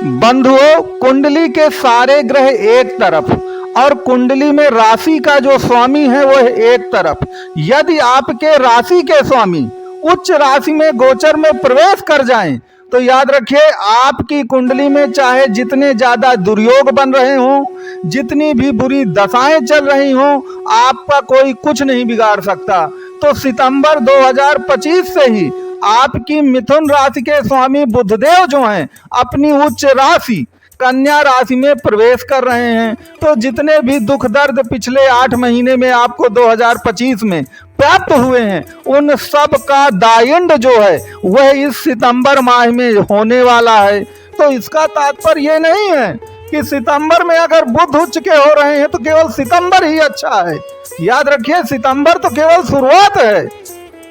बंधुओं, कुंडली के सारे ग्रह एक तरफ और कुंडली में राशि का जो स्वामी है वह एक तरफ। यदि आपके राशि के स्वामी उच्च राशि में गोचर में प्रवेश कर जाएं तो याद रखिए, आपकी कुंडली में चाहे जितने ज्यादा दुर्योग बन रहे हों, जितनी भी बुरी दशाएं चल रही हों, आपका कोई कुछ नहीं बिगाड़ सकता। तो सितंबर 2025 से ही आपकी मिथुन राशि के स्वामी बुधदेव जो हैं अपनी उच्च राशि कन्या राशि में प्रवेश कर रहे हैं। तो जितने भी दुख दर्द पिछले 8 महीने में आपको 2025 में प्राप्त हुए हैं, उन सब का दायिंड जो है वह इस सितंबर माह में होने वाला है। तो इसका तात्पर्य ये नहीं है कि सितंबर में अगर बुध उच्च के हो रहे हैं तो केवल सितंबर ही अच्छा है। याद रखिए, सितंबर तो केवल शुरुआत है।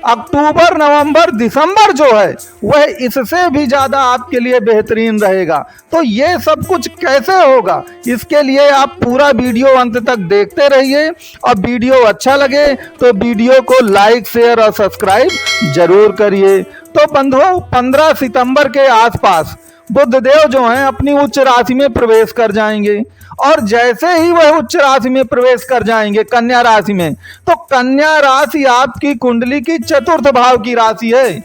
अक्टूबर, नवंबर, दिसंबर जो है वह इससे भी ज्यादा आपके लिए बेहतरीन रहेगा। तो ये सब कुछ कैसे होगा, इसके लिए आप पूरा वीडियो अंत तक देखते रहिए। और वीडियो अच्छा लगे तो वीडियो को लाइक, शेयर और सब्सक्राइब जरूर करिए। तो बंधुओं, 15 सितंबर के आसपास बुधदेव जो हैं अपनी उच्च राशि में प्रवेश कर जाएंगे। और जैसे ही वह उच्च राशि में प्रवेश कर जाएंगे कन्या राशि में, तो कन्या राशि आपकी कुंडली की चतुर्थ भाव की राशि है।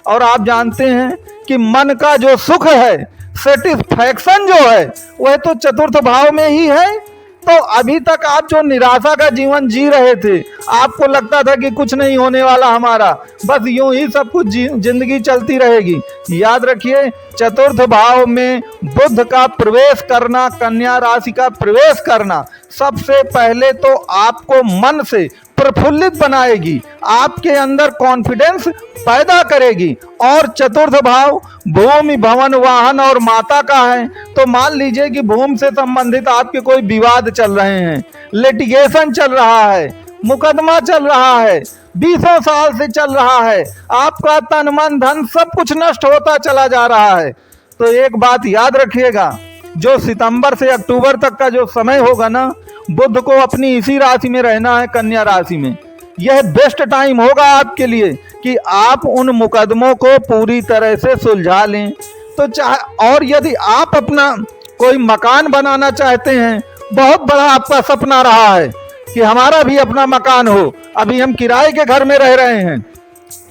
और आप जानते हैं कि मन का जो सुख है, सेटिस्फैक्शन जो है, वह तो चतुर्थ भाव में ही है। तो अभी तक आप जो निराशा का जीवन जी रहे थे, आपको लगता था कि कुछ नहीं होने वाला हमारा, बस यूं ही सब कुछ जिंदगी चलती रहेगी। याद रखिए, चतुर्थ भाव में बुध का प्रवेश करना, कन्या राशि का प्रवेश करना, सबसे पहले तो आपको मन से प्रफुल्लित बनाएगी, आपके अंदर कॉन्फिडेंस पैदा करेगी। और चतुर्थ भाव भूमि, भवन, वाहन और माता का है। तो मान लीजिए कि भूमि से संबंधित आपके कोई विवाद चल रहे हैं, लिटिगेशन चल रहा है, मुकदमा चल रहा है, 20 साल से चल रहा है, आपका तन मन धन सब कुछ नष्ट होता चला जा रहा है। तो एक बात याद रखिएगा, जो सितंबर से अक्टूबर तक का जो समय होगा ना, बुध को अपनी इसी राशि में रहना है, कन्या राशि में। यह बेस्ट टाइम होगा आपके लिए कि आप उन मुकदमों को पूरी तरह से सुलझा लें। तो चाहे, और यदि आप अपना कोई मकान बनाना चाहते हैं, बहुत बड़ा आपका सपना रहा है कि हमारा भी अपना मकान हो, अभी हम किराए के घर में रह रहे हैं,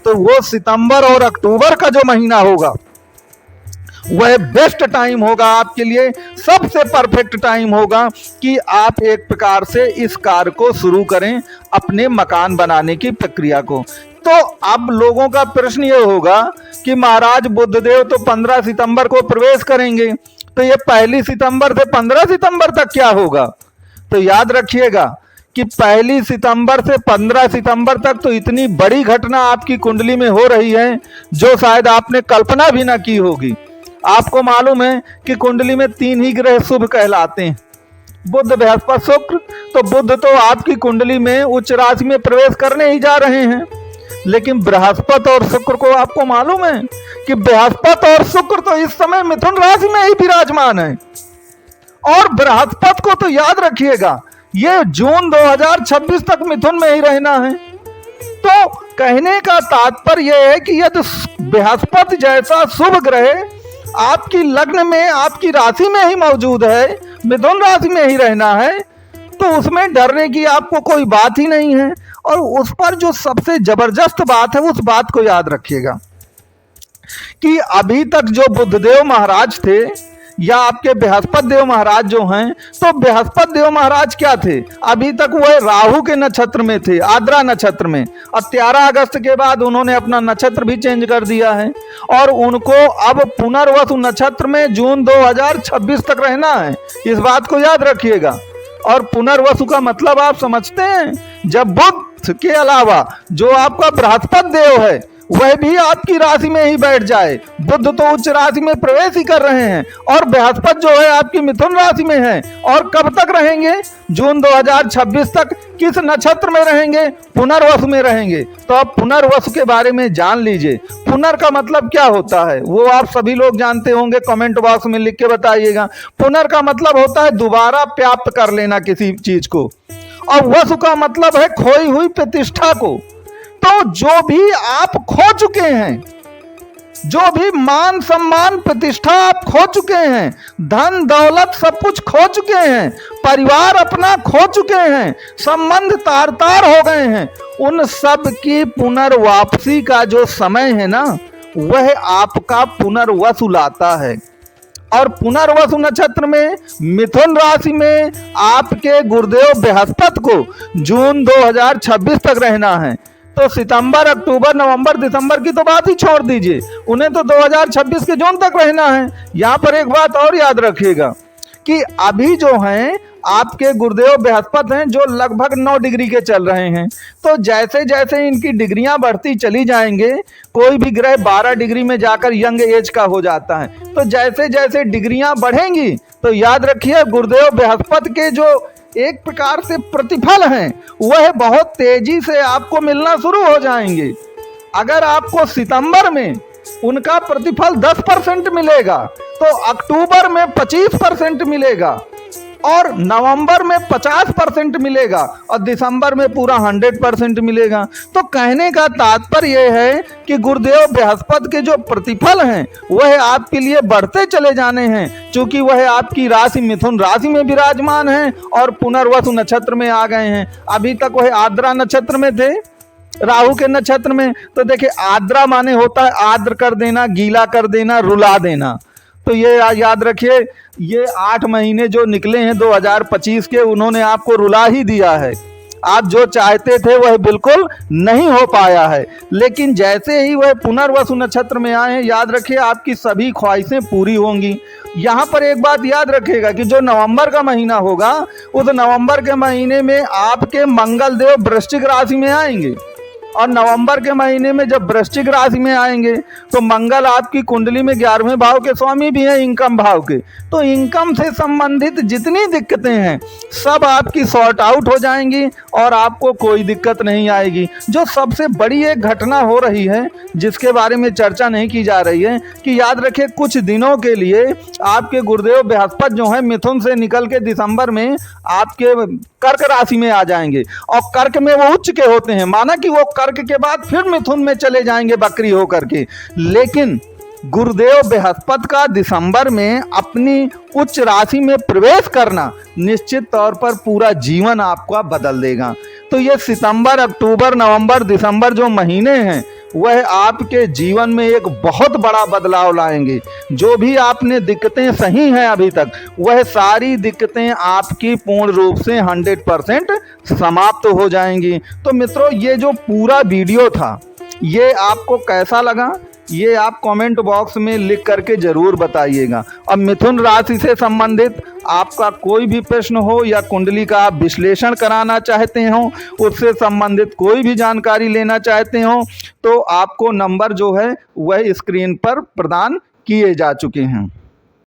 तो वो सितंबर और अक्टूबर का जो महीना होगा वह बेस्ट टाइम होगा आपके लिए, सबसे परफेक्ट टाइम होगा कि आप एक प्रकार से इस कार्य को शुरू करें, अपने मकान बनाने की प्रक्रिया को। तो अब लोगों का प्रश्न ये होगा कि महाराज बुधदेव तो 15 सितंबर को प्रवेश करेंगे, तो ये 1 सितंबर से 15 सितंबर तक क्या होगा? तो याद रखिएगा कि 1 सितंबर से 15 सितंबर तक तो इतनी बड़ी घटना आपकी कुंडली में हो रही है जो शायद आपने कल्पना भी ना की होगी। आपको मालूम है कि कुंडली में 3 ही ग्रह शुभ कहलाते हैं, बुध, बृहस्पति, शुक्र। तो बुध तो आपकी कुंडली में उच्च राशि में प्रवेश करने ही जा रहे हैं, लेकिन बृहस्पति और शुक्र को आपको मालूम है कि बृहस्पति और शुक्र तो इस समय मिथुन राशि में ही विराजमान है। और बृहस्पति को तो याद रखिएगा, ये जून 2026 तक मिथुन में ही रहना है। तो कहने का तात्पर्य यह है कि यदि बृहस्पति जैसा शुभ ग्रह आपकी लग्न में, आपकी राशि में ही मौजूद है, मिथुन राशि में ही रहना है, तो उसमें डरने की आपको कोई बात ही नहीं है। और उस पर जो सबसे जबरदस्त बात है, उस बात को याद रखिएगा कि अभी तक जो बुधदेव महाराज थे या आपके बृहस्पति देव महाराज जो हैं, तो बृहस्पति देव महाराज क्या थे? अभी तक वह राहु के नक्षत्र में थे, आद्रा नक्षत्र में। और 13 अगस्त के बाद उन्होंने अपना नक्षत्र भी चेंज कर दिया है और उनको अब पुनर्वसु नक्षत्र में जून 2026 तक रहना है। इस बात को याद रखिएगा। और पुनर्वसु का मतलब आप समझते हैं, जब बुध के अलावा जो आपका बृहस्पति देव है वह भी आपकी राशि में ही बैठ जाए। बुध तो उच्च राशि में प्रवेश ही कर रहे हैं और बृहस्पति जो है आपकी मिथुन राशि में है। और कब तक रहेंगे? जून 2026 तक। किस नक्षत्र में रहेंगे? पुनर्वसु में रहेंगे। तो आप पुनर्वसु के बारे में जान लीजिए। पुनर का मतलब क्या होता है वो आप सभी लोग जानते होंगे, कमेंट बॉक्स में लिख के बताइएगा। पुनर का मतलब होता है दोबारा प्राप्त कर लेना किसी चीज को, और वसु का मतलब है खोई हुई प्रतिष्ठा को। तो जो भी आप खो चुके हैं, जो भी मान सम्मान प्रतिष्ठा आप खो चुके हैं, धन दौलत सब कुछ खो चुके हैं, परिवार अपना खो चुके हैं, संबंध तार तार हो गए हैं, उन सब की पुनर्वापसी का जो समय है ना, वह आपका पुनर्वसु लाता है। और पुनर्वसु नक्षत्र में मिथुन राशि में आपके गुरुदेव बृहस्पति को जून 2026 तक रहना है। तो सितंबर, अक्टूबर, नवंबर, दिसंबर की तो बात ही छोड़ दीजिए, उन्हें तो 2026 के जून तक रहना है। यहाँ पर एक बात और याद रखिएगा कि अभी जो हैं आपके गुरुदेव बृहस्पति हैं जो लगभग 9 डिग्री के चल रहे हैं। तो जैसे जैसे इनकी डिग्रियां बढ़ती चली जाएंगे, कोई भी ग्रह 12 डिग्री में जाकर यंग एज का हो जाता है, तो जैसे जैसे डिग्रियां बढ़ेंगी तो याद रखिए गुरुदेव बृहस्पति के जो एक प्रकार से प्रतिफल हैं वह बहुत तेजी से आपको मिलना शुरू हो जाएंगे। अगर आपको सितंबर में उनका प्रतिफल 10% मिलेगा तो अक्टूबर में 25% मिलेगा और नवंबर में 50% मिलेगा और दिसंबर में पूरा 100% मिलेगा। तो कहने का तात्पर्य यह है कि गुरुदेव बृहस्पति के जो प्रतिफल हैं वह आपके लिए बढ़ते चले जाने हैं, क्योंकि वह आपकी राशि मिथुन राशि में विराजमान है और पुनर्वसु नक्षत्र में आ गए हैं। अभी तक वह आर्द्रा नक्षत्र में थे, राहु के नक्षत्र में। तो देखिए आर्द्रा माने होता है आर्द्र कर देना, गीला कर देना, रुला देना। तो ये याद रखिए, ये 8 महीने जो निकले हैं 2025 के, उन्होंने आपको रुला ही दिया है। आप जो चाहते थे वह बिल्कुल नहीं हो पाया है, लेकिन जैसे ही वह पुनर्वसु नक्षत्र में आए हैं, याद रखिए आपकी सभी ख्वाहिशें पूरी होंगी। यहाँ पर एक बात याद रखिएगा कि जो नवंबर का महीना होगा, उस नवंबर के महीने में आपके मंगल देव वृश्चिक राशि में आएंगे और नवंबर के महीने में जब वृश्चिक राशि में आएंगे तो मंगल आपकी कुंडली में 11वें भाव के स्वामी भी हैं, इनकम भाव के। तो इनकम से संबंधित जितनी दिक्कतें हैं सब आपकी सॉर्ट आउट हो जाएंगी और आपको कोई दिक्कत नहीं आएगी। जो सबसे बड़ी एक घटना हो रही है जिसके बारे में चर्चा नहीं की जा रही है कि याद रखिए कुछ दिनों के लिए आपके गुरुदेव बृहस्पति जो है मिथुन से निकल के दिसंबर में आपके कर्क राशि में आ जाएंगे और कर्क में वो उच्च के होते हैं, माना कि वो कर्क के बाद फिर मिथुन में चले जाएंगे बकरी होकर के। लेकिन गुरुदेव बृहस्पति का दिसंबर में अपनी उच्च राशि में प्रवेश करना निश्चित तौर पर पूरा जीवन आपका बदल देगा। तो ये सितंबर, अक्टूबर, नवंबर, दिसंबर जो महीने हैं वह आपके जीवन में एक बहुत बड़ा बदलाव लाएंगे। जो भी आपने दिक्कतें सही हैं अभी तक, वह सारी दिक्कतें आपकी पूर्ण रूप से 100% समाप्त हो जाएंगी। तो मित्रों, ये जो पूरा वीडियो था ये आपको कैसा लगा ये आप कमेंट बॉक्स में लिख करके ज़रूर बताइएगा। अब मिथुन राशि से संबंधित आपका कोई भी प्रश्न हो या कुंडली का आप विश्लेषण कराना चाहते हो, उससे संबंधित कोई भी जानकारी लेना चाहते हो, तो आपको नंबर जो है वह स्क्रीन पर प्रदान किए जा चुके हैं।